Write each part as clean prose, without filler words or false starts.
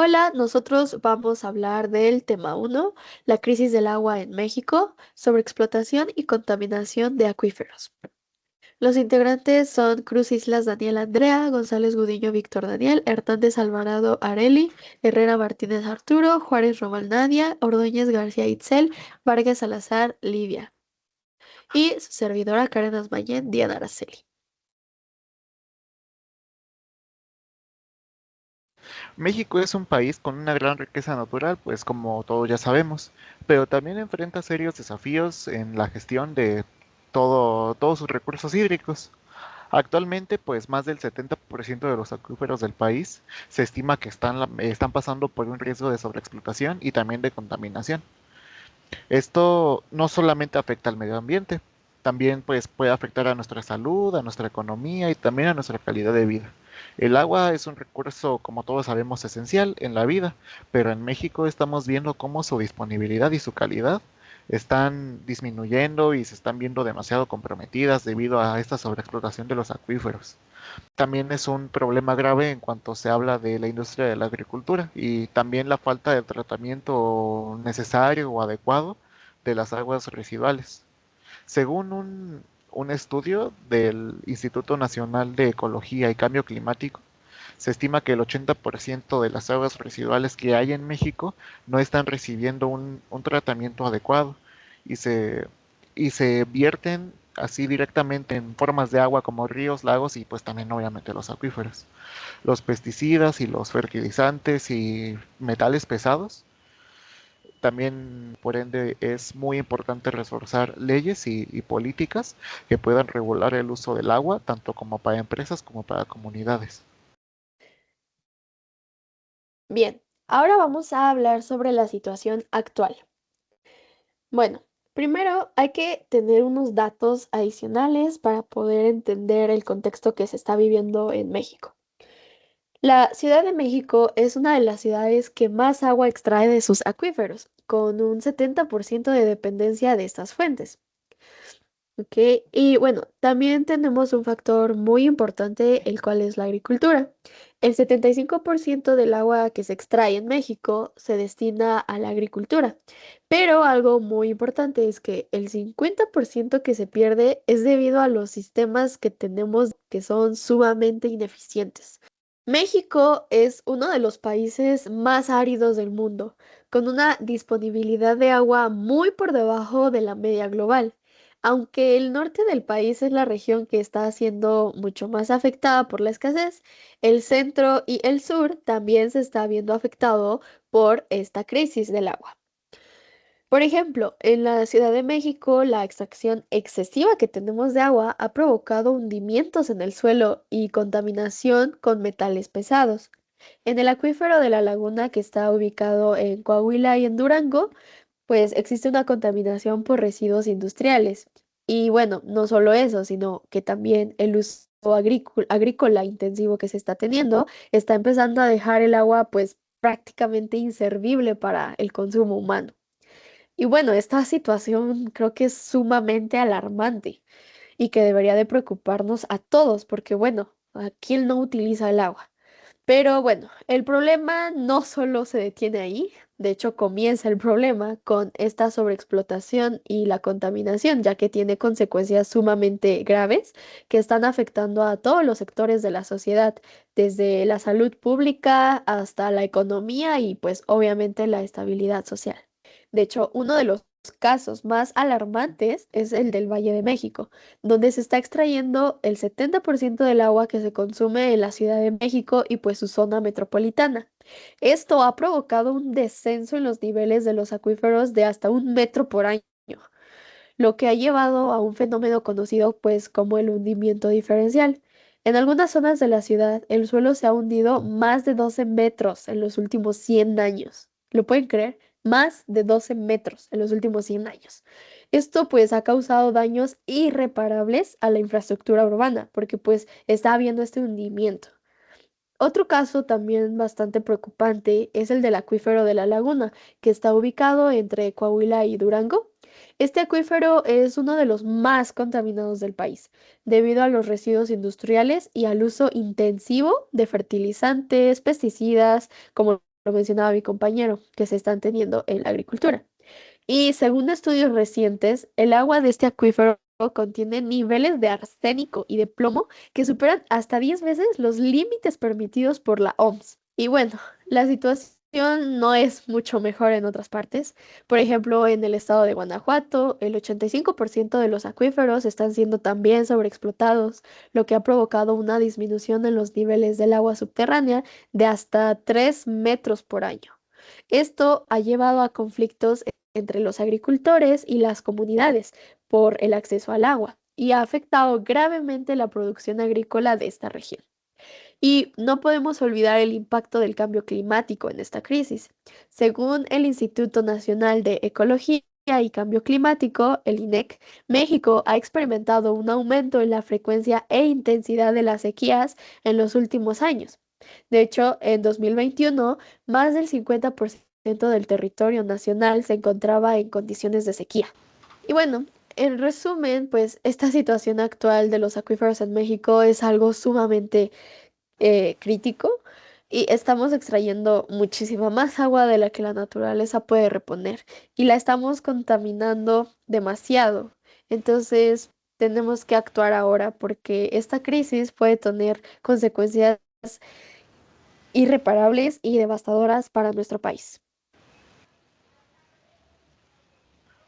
Hola, nosotros vamos a hablar del tema uno, la crisis del agua en México, sobre explotación y contaminación de acuíferos. Los integrantes son Cruz Islas Daniel Andrea, González Gudiño Víctor Daniel, Hernández Alvarado Areli, Herrera Martínez Arturo, Juárez Román Nadia, Ordóñez García Itzel, Vargas Salazar Lidia y su servidora Karen Asmayén Diana Araceli. México es un país con una gran riqueza natural, pues como todos ya sabemos, pero también enfrenta serios desafíos en la gestión de todos sus recursos hídricos. Actualmente, pues más del 70% de los acuíferos del país se estima que están pasando por un riesgo de sobreexplotación y también de contaminación. Esto no solamente afecta al medio ambiente, también pues puede afectar a nuestra salud, a nuestra economía y también a nuestra calidad de vida. El agua es un recurso, como todos sabemos, esencial en la vida, pero en México estamos viendo cómo su disponibilidad y su calidad están disminuyendo y se están viendo demasiado comprometidas debido a esta sobreexplotación de los acuíferos. También es un problema grave en cuanto se habla de la industria de la agricultura y también la falta de tratamiento necesario o adecuado de las aguas residuales. Según un estudio del Instituto Nacional de Ecología y Cambio Climático, se estima que el 80% de las aguas residuales que hay en México no están recibiendo un tratamiento adecuado y y se vierten así directamente en formas de agua como ríos, lagos y pues también obviamente los acuíferos. Los pesticidas y los fertilizantes y metales pesados. También, por ende, es muy importante reforzar leyes y políticas que puedan regular el uso del agua, tanto como para empresas como para comunidades. Bien, ahora vamos a hablar sobre la situación actual. Bueno, primero hay que tener unos datos adicionales para poder entender el contexto que se está viviendo en México. La Ciudad de México es una de las ciudades que más agua extrae de sus acuíferos, con un 70% de dependencia de estas fuentes. ¿Ok? Y bueno, también tenemos un factor muy importante, el cual es la agricultura. El 75% del agua que se extrae en México se destina a la agricultura, pero algo muy importante es que el 50% que se pierde es debido a los sistemas que tenemos que son sumamente ineficientes. México es uno de los países más áridos del mundo, con una disponibilidad de agua muy por debajo de la media global. Aunque el norte del país es la región que está siendo mucho más afectada por la escasez, el centro y el sur también se está viendo afectado por esta crisis del agua. Por ejemplo, en la Ciudad de México, la extracción excesiva que tenemos de agua ha provocado hundimientos en el suelo y contaminación con metales pesados. En el acuífero de la laguna que está ubicado en Coahuila y en Durango, pues existe una contaminación por residuos industriales. Y bueno, no solo eso, sino que también el uso agrícola intensivo que se está teniendo está empezando a dejar el agua pues prácticamente inservible para el consumo humano. Y bueno, esta situación creo que es sumamente alarmante y que debería de preocuparnos a todos, porque bueno, ¿a quién no utiliza el agua? Pero bueno, el problema no solo se detiene ahí, de hecho comienza el problema con esta sobreexplotación y la contaminación, ya que tiene consecuencias sumamente graves que están afectando a todos los sectores de la sociedad, desde la salud pública hasta la economía y pues obviamente la estabilidad social. De hecho, uno de los casos más alarmantes es el del Valle de México, donde se está extrayendo el 70% del agua que se consume en la Ciudad de México y pues su zona metropolitana. Esto ha provocado un descenso en los niveles de los acuíferos de hasta 1 metro por año, lo que ha llevado a un fenómeno conocido pues como el hundimiento diferencial. En algunas zonas de la ciudad, el suelo se ha hundido más de 12 metros en los últimos 100 años. ¿Lo pueden creer? Más de 12 metros en los últimos 100 años. Esto pues ha causado daños irreparables a la infraestructura urbana, porque pues está habiendo este hundimiento. Otro caso también bastante preocupante es el del acuífero de la Laguna, que está ubicado entre Coahuila y Durango. Este acuífero es uno de los más contaminados del país, debido a los residuos industriales y al uso intensivo de fertilizantes, pesticidas, como lo mencionaba mi compañero, que se están teniendo en la agricultura. Y según estudios recientes, el agua de este acuífero contiene niveles de arsénico y de plomo que superan hasta 10 veces los límites permitidos por la OMS. Y bueno, la situación no es mucho mejor en otras partes. Por ejemplo, en el estado de Guanajuato, el 85% de los acuíferos están siendo también sobreexplotados, lo que ha provocado una disminución en los niveles del agua subterránea de hasta 3 metros por año. Esto ha llevado a conflictos entre los agricultores y las comunidades por el acceso al agua y ha afectado gravemente la producción agrícola de esta región. Y no podemos olvidar el impacto del cambio climático en esta crisis. Según el Instituto Nacional de Ecología y Cambio Climático, el INEC, México ha experimentado un aumento en la frecuencia e intensidad de las sequías en los últimos años. De hecho, en 2021, más del 50% del territorio nacional se encontraba en condiciones de sequía. Y bueno, en resumen, pues esta situación actual de los acuíferos en México es algo sumamente crítico y estamos extrayendo muchísima más agua de la que la naturaleza puede reponer y la estamos contaminando demasiado. Entonces, tenemos que actuar ahora porque esta crisis puede tener consecuencias irreparables y devastadoras para nuestro país.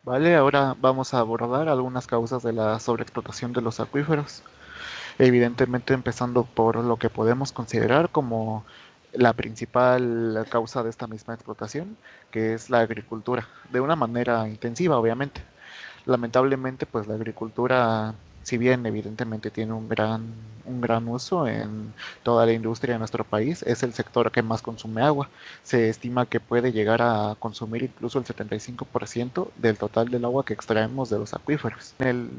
Vale, ahora vamos a abordar algunas causas de la sobreexplotación de los acuíferos. Evidentemente empezando por lo que podemos considerar como la principal causa de esta misma explotación, que es la agricultura, de una manera intensiva, obviamente. Lamentablemente, pues la agricultura, si bien evidentemente tiene un gran uso en toda la industria de nuestro país, es el sector que más consume agua. Se estima que puede llegar a consumir incluso el 75% del total del agua que extraemos de los acuíferos. El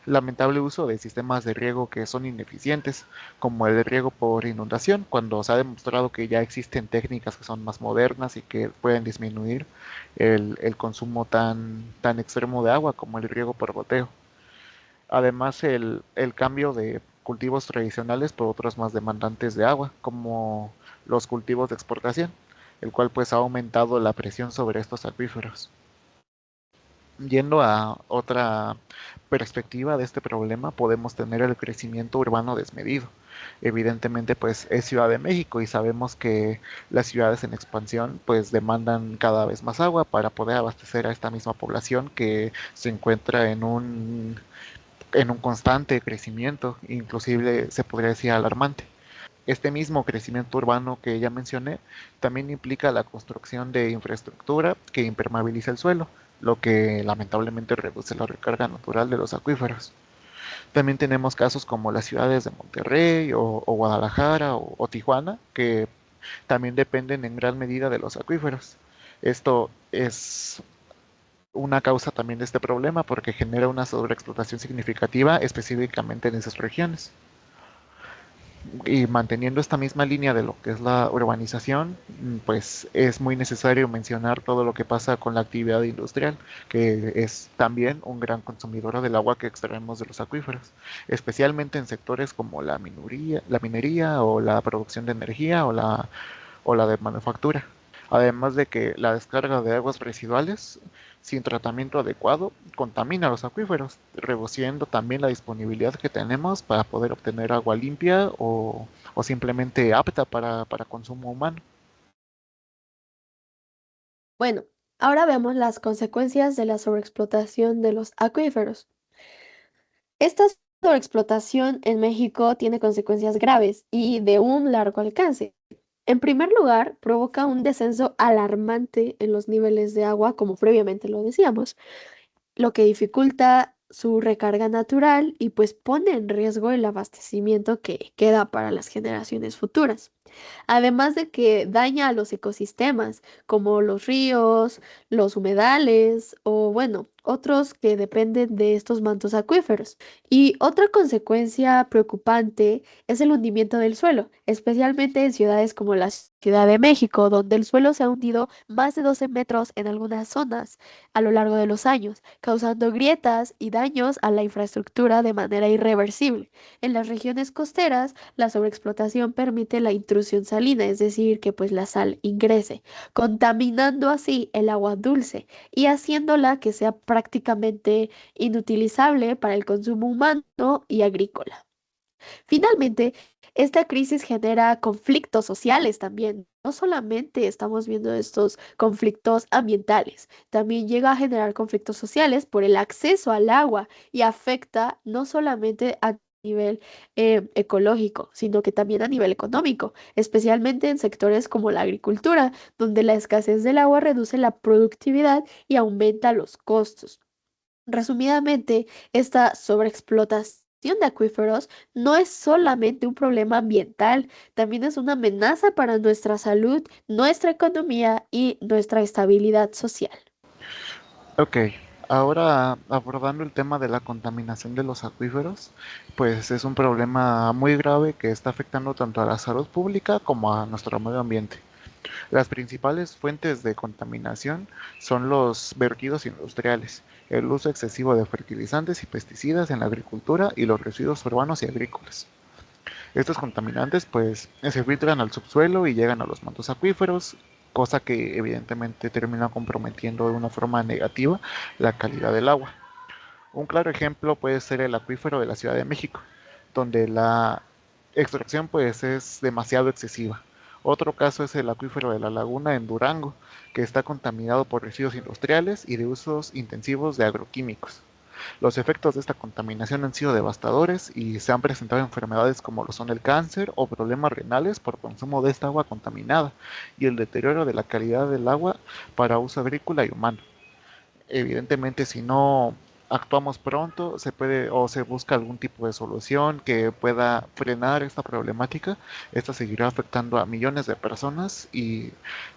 lamentable uso de sistemas de riego que son ineficientes, como el de riego por inundación, cuando se ha demostrado que ya existen técnicas que son más modernas y que pueden disminuir el consumo tan extremo de agua como el riego por goteo. Además, el cambio de cultivos tradicionales por otros más demandantes de agua, como los cultivos de exportación, el cual pues ha aumentado la presión sobre estos acuíferos. Yendo a otra perspectiva de este problema, podemos tener el crecimiento urbano desmedido. Evidentemente, pues es Ciudad de México y sabemos que las ciudades en expansión pues demandan cada vez más agua para poder abastecer a esta misma población que se encuentra en un constante crecimiento, inclusive se podría decir alarmante. Este mismo crecimiento urbano que ya mencioné también implica la construcción de infraestructura que impermeabiliza el suelo, lo que lamentablemente reduce la recarga natural de los acuíferos. También tenemos casos como las ciudades de Monterrey o Guadalajara o Tijuana, que también dependen en gran medida de los acuíferos. Esto es una causa también de este problema porque genera una sobreexplotación significativa específicamente en esas regiones. Y manteniendo esta misma línea de lo que es la urbanización, pues es muy necesario mencionar todo lo que pasa con la actividad industrial, que es también un gran consumidor del agua que extraemos de los acuíferos, especialmente en sectores como la minería o la producción de energía o la de manufactura. Además de que la descarga de aguas residuales sin tratamiento adecuado contamina los acuíferos, reduciendo también la disponibilidad que tenemos para poder obtener agua limpia o simplemente apta para consumo humano. Bueno, ahora veamos las consecuencias de la sobreexplotación de los acuíferos. Esta sobreexplotación en México tiene consecuencias graves y de un largo alcance. En primer lugar, provoca un descenso alarmante en los niveles de agua, como previamente lo decíamos, lo que dificulta su recarga natural y pues pone en riesgo el abastecimiento que queda para las generaciones futuras. Además de que daña a los ecosistemas, como los ríos, los humedales o bueno, otros que dependen de estos mantos acuíferos. Y otra consecuencia preocupante es el hundimiento del suelo, especialmente en ciudades como la Ciudad de México, donde el suelo se ha hundido más de 12 metros en algunas zonas a lo largo de los años, causando grietas y daños a la infraestructura de manera irreversible. En las regiones costeras, la sobreexplotación permite la intrusión intrusión salina, es decir, que pues la sal ingrese, contaminando así el agua dulce y haciéndola que sea prácticamente inutilizable para el consumo humano y agrícola. Finalmente, esta crisis genera conflictos sociales también. No solamente estamos viendo estos conflictos ambientales, también llega a generar conflictos sociales por el acceso al agua y afecta no solamente a nivel ecológico, sino que también a nivel económico, especialmente en sectores como la agricultura, donde la escasez del agua reduce la productividad y aumenta los costos. Resumidamente, esta sobreexplotación de acuíferos no es solamente un problema ambiental, también es una amenaza para nuestra salud, nuestra economía y nuestra estabilidad social. Ok, ahora abordando el tema de la contaminación de los acuíferos, pues es un problema muy grave que está afectando tanto a la salud pública como a nuestro medio ambiente. Las principales fuentes de contaminación son los vertidos industriales, el uso excesivo de fertilizantes y pesticidas en la agricultura y los residuos urbanos y agrícolas. Estos contaminantes pues se filtran al subsuelo y llegan a los mantos acuíferos, cosa que evidentemente termina comprometiendo de una forma negativa la calidad del agua. Un claro ejemplo puede ser el acuífero de la Ciudad de México, donde la extracción pues es demasiado excesiva. Otro caso es el acuífero de la Laguna en Durango, que está contaminado por residuos industriales y de usos intensivos de agroquímicos. Los efectos de esta contaminación han sido devastadores y se han presentado enfermedades como lo son el cáncer o problemas renales por consumo de esta agua contaminada y el deterioro de la calidad del agua para uso agrícola y humano. Evidentemente, si no actuamos pronto, se puede o se busca algún tipo de solución que pueda frenar esta problemática. Esta seguirá afectando a millones de personas y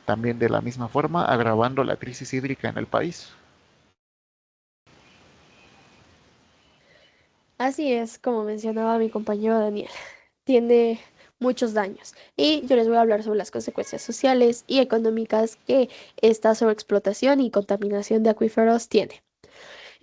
también de la misma forma agravando la crisis hídrica en el país. Así es, como mencionaba mi compañero Daniel, tiene muchos daños y yo les voy a hablar sobre las consecuencias sociales y económicas que esta sobreexplotación y contaminación de acuíferos tiene.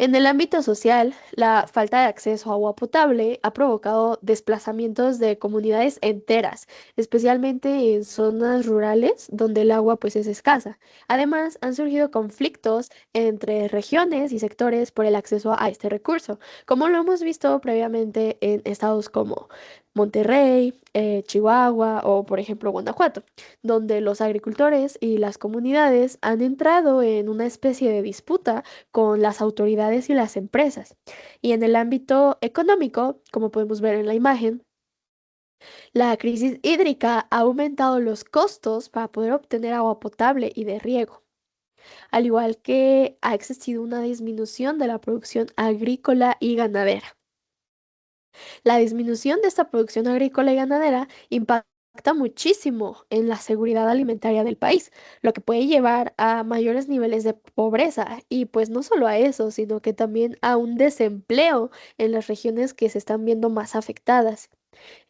En el ámbito social, la falta de acceso a agua potable ha provocado desplazamientos de comunidades enteras, especialmente en zonas rurales donde el agua pues es escasa. Además, han surgido conflictos entre regiones y sectores por el acceso a este recurso, como lo hemos visto previamente en estados como Monterrey, Chihuahua o por ejemplo Guanajuato, donde los agricultores y las comunidades han entrado en una especie de disputa con las autoridades y las empresas. Y en el ámbito económico, como podemos ver en la imagen, la crisis hídrica ha aumentado los costos para poder obtener agua potable y de riego, al igual que ha existido una disminución de la producción agrícola y ganadera. La disminución de esta producción agrícola y ganadera impacta muchísimo en la seguridad alimentaria del país, lo que puede llevar a mayores niveles de pobreza y pues no solo a eso, sino que también a un desempleo en las regiones que se están viendo más afectadas.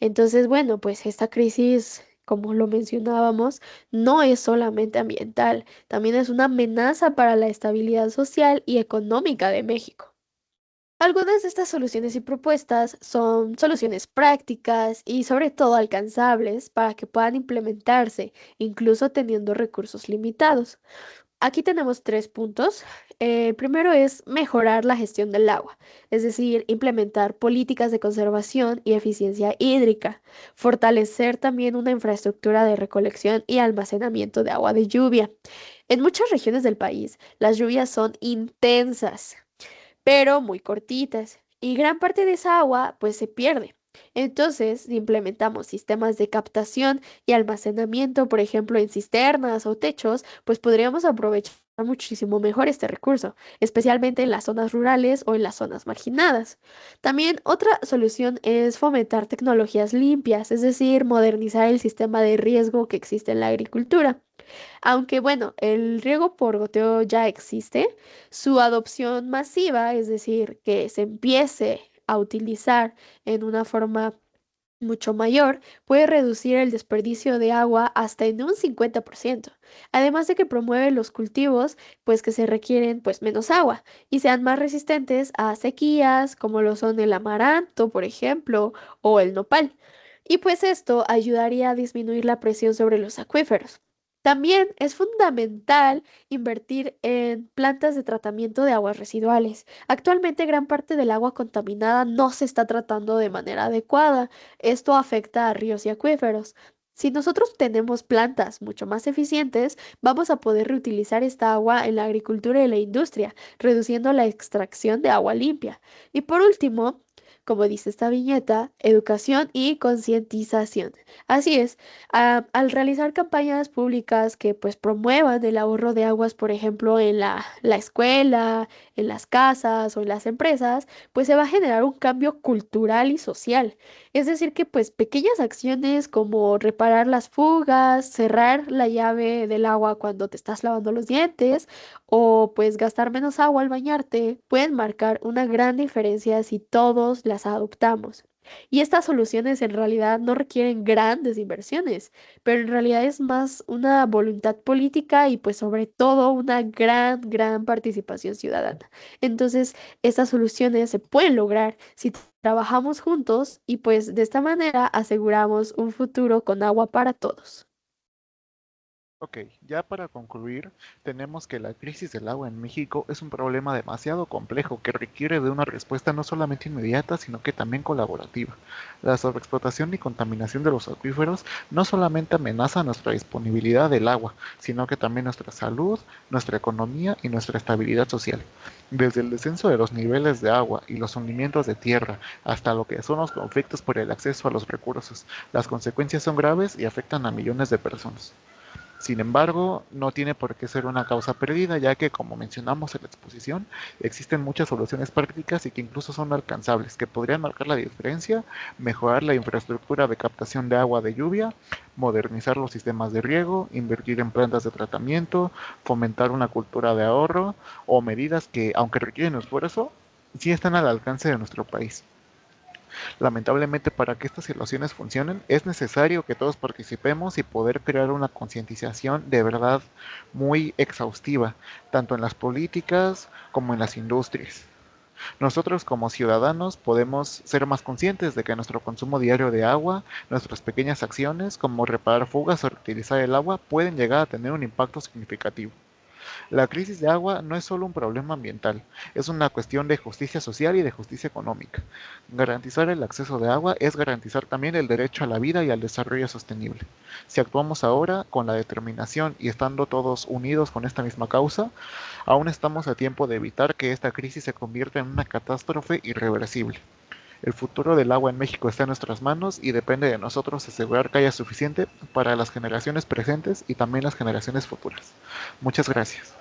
Entonces, bueno, pues esta crisis, como lo mencionábamos, no es solamente ambiental, también es una amenaza para la estabilidad social y económica de México. Algunas de estas soluciones y propuestas son soluciones prácticas y sobre todo alcanzables para que puedan implementarse, incluso teniendo recursos limitados. Aquí tenemos tres puntos. El primero es mejorar la gestión del agua, es decir, implementar políticas de conservación y eficiencia hídrica, fortalecer también una infraestructura de recolección y almacenamiento de agua de lluvia. En muchas regiones del país, las lluvias son intensas pero muy cortitas, y gran parte de esa agua pues se pierde. Entonces, si implementamos sistemas de captación y almacenamiento, por ejemplo, en cisternas o techos, pues podríamos aprovechar muchísimo mejor este recurso, especialmente en las zonas rurales o en las zonas marginadas. También otra solución es fomentar tecnologías limpias, es decir, modernizar el sistema de riesgo que existe en la agricultura. Aunque bueno, el riego por goteo ya existe, su adopción masiva, es decir, que se empiece a utilizar en una forma mucho mayor, puede reducir el desperdicio de agua hasta en un 50%. Además de que promueve los cultivos, pues que se requieren pues menos agua y sean más resistentes a sequías, como lo son el amaranto, por ejemplo, o el nopal. y pues esto ayudaría a disminuir la presión sobre los acuíferos. También es fundamental invertir en plantas de tratamiento de aguas residuales. Actualmente gran parte del agua contaminada no se está tratando de manera adecuada. Esto afecta a ríos y acuíferos. Si nosotros tenemos plantas mucho más eficientes, vamos a poder reutilizar esta agua en la agricultura y la industria, reduciendo la extracción de agua limpia. Y por último, como dice esta viñeta, educación y concientización. Así es, al realizar campañas públicas que pues promuevan el ahorro de aguas, por ejemplo, en la escuela, en las casas o en las empresas, pues se va a generar un cambio cultural y social. Es decir, que pues pequeñas acciones como reparar las fugas, cerrar la llave del agua cuando te estás lavando los dientes, o pues gastar menos agua al bañarte pueden marcar una gran diferencia si todos las adoptamos. Y estas soluciones en realidad no requieren grandes inversiones, pero en realidad es más una voluntad política y pues sobre todo una gran participación ciudadana. Entonces, estas soluciones se pueden lograr si trabajamos juntos y pues de esta manera aseguramos un futuro con agua para todos. Ok, ya para concluir, tenemos que la crisis del agua en México es un problema demasiado complejo que requiere de una respuesta no solamente inmediata, sino que también colaborativa. La sobreexplotación y contaminación de los acuíferos no solamente amenaza nuestra disponibilidad del agua, sino que también nuestra salud, nuestra economía y nuestra estabilidad social. Desde el descenso de los niveles de agua y los hundimientos de tierra hasta lo que son los conflictos por el acceso a los recursos, las consecuencias son graves y afectan a millones de personas. Sin embargo, no tiene por qué ser una causa perdida, ya que, como mencionamos en la exposición, existen muchas soluciones prácticas y que incluso son alcanzables, que podrían marcar la diferencia, mejorar la infraestructura de captación de agua de lluvia, modernizar los sistemas de riego, invertir en plantas de tratamiento, fomentar una cultura de ahorro o medidas que, aunque requieren esfuerzo, sí están al alcance de nuestro país. Lamentablemente, para que estas situaciones funcionen, es necesario que todos participemos y poder crear una concientización de verdad muy exhaustiva, tanto en las políticas como en las industrias. Nosotros como ciudadanos podemos ser más conscientes de que nuestro consumo diario de agua, nuestras pequeñas acciones como reparar fugas o reutilizar el agua pueden llegar a tener un impacto significativo. La crisis de agua no es solo un problema ambiental, es una cuestión de justicia social y de justicia económica. Garantizar el acceso de agua es garantizar también el derecho a la vida y al desarrollo sostenible. Si actuamos ahora con la determinación y estando todos unidos con esta misma causa, aún estamos a tiempo de evitar que esta crisis se convierta en una catástrofe irreversible. El futuro del agua en México está en nuestras manos y depende de nosotros asegurar que haya suficiente para las generaciones presentes y también las generaciones futuras. Muchas gracias.